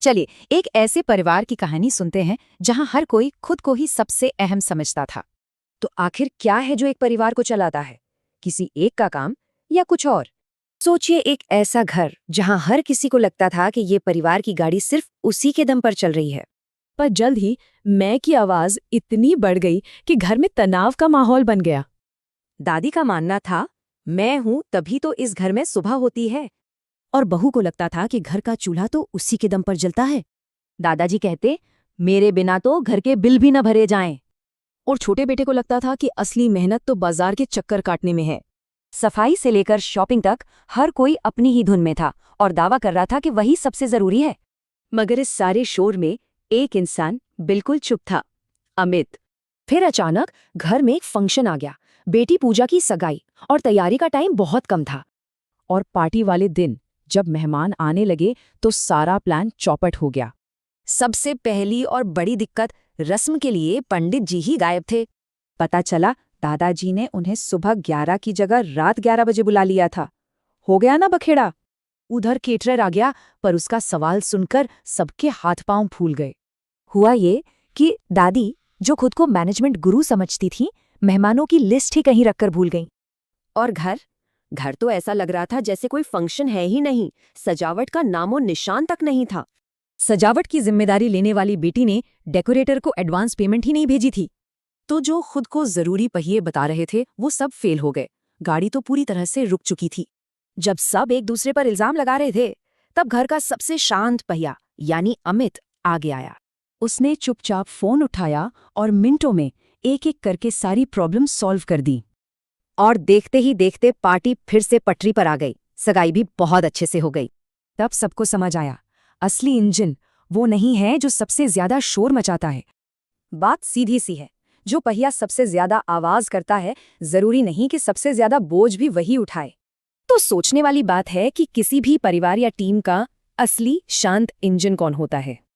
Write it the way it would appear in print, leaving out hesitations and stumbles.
चलिए एक ऐसे परिवार की कहानी सुनते हैं जहां हर कोई खुद को ही सबसे अहम समझता था। तो आखिर क्या है जो एक परिवार को चलाता है? किसी एक का काम या कुछ और? सोचिए एक ऐसा घर जहां हर किसी को लगता था कि ये परिवार की गाड़ी सिर्फ उसी के दम पर चल रही है। पर जल्द ही मैं की आवाज इतनी बढ़ गई कि घर में तनाव का माहौल बन गया। दादी का मानना था, मैं हूं तभी तो इस घर में सुबह होती है। और बहू को लगता था कि घर का चूल्हा तो उसी के दम पर जलता है। दादाजी कहते, मेरे बिना तो घर के बिल भी न भरे जाएं। और छोटे बेटे को लगता था कि असली मेहनत तो बाजार के चक्कर काटने में है। सफाई से लेकर शॉपिंग तक हर कोई अपनी ही धुन में था और दावा कर रहा था कि वही सबसे जरूरी है। मगर इस सारे शोर में एक इंसान बिल्कुल चुप था, अमित। फिर अचानक घर में एक फंक्शन आ गया, बेटी पूजा की सगाई, और तैयारी का टाइम बहुत कम था। और पार्टी वाले दिन जब मेहमान आने लगे तो सारा प्लान चौपट हो गया। सबसे पहली और बड़ी दिक्कत, रस्म के लिए पंडित जी ही गायब थे। पता चला दादाजी ने उन्हें सुबह 11 की जगह रात 11 बजे बुला लिया था। हो गया ना बखेड़ा। उधर केटरर आ गया, पर उसका सवाल सुनकर सबके हाथ पांव फूल गए। हुआ ये कि दादी, जो खुद को मैनेजमेंट गुरु समझती थी, मेहमानों की लिस्ट ही कहीं रखकर भूल गईं। और घर तो ऐसा लग रहा था जैसे कोई फंक्शन है ही नहीं। सजावट का नामो निशान तक नहीं था। सजावट की जिम्मेदारी लेने वाली बेटी ने डेकोरेटर को एडवांस पेमेंट ही नहीं भेजी थी। तो जो खुद को जरूरी पहिए बता रहे थे वो सब फेल हो गए। गाड़ी तो पूरी तरह से रुक चुकी थी। जब सब एक दूसरे पर इल्जाम लगा रहे थे, तब घर का सबसे शांत पहिया यानी अमित आगे आया। उसने चुपचाप फोन उठाया और मिनटों में एक एक करके सारी प्रॉब्लम सॉल्व कर दी। और देखते ही देखते पार्टी फिर से पटरी पर आ गई। सगाई भी बहुत अच्छे से हो गई। तब सबको समझ आया, असली इंजन वो नहीं है जो सबसे ज्यादा शोर मचाता है। बात सीधी सी है, जो पहिया सबसे ज्यादा आवाज करता है, जरूरी नहीं कि सबसे ज्यादा बोझ भी वही उठाए। तो सोचने वाली बात है कि किसी भी परिवार या टीम का असली शांत इंजन कौन होता है।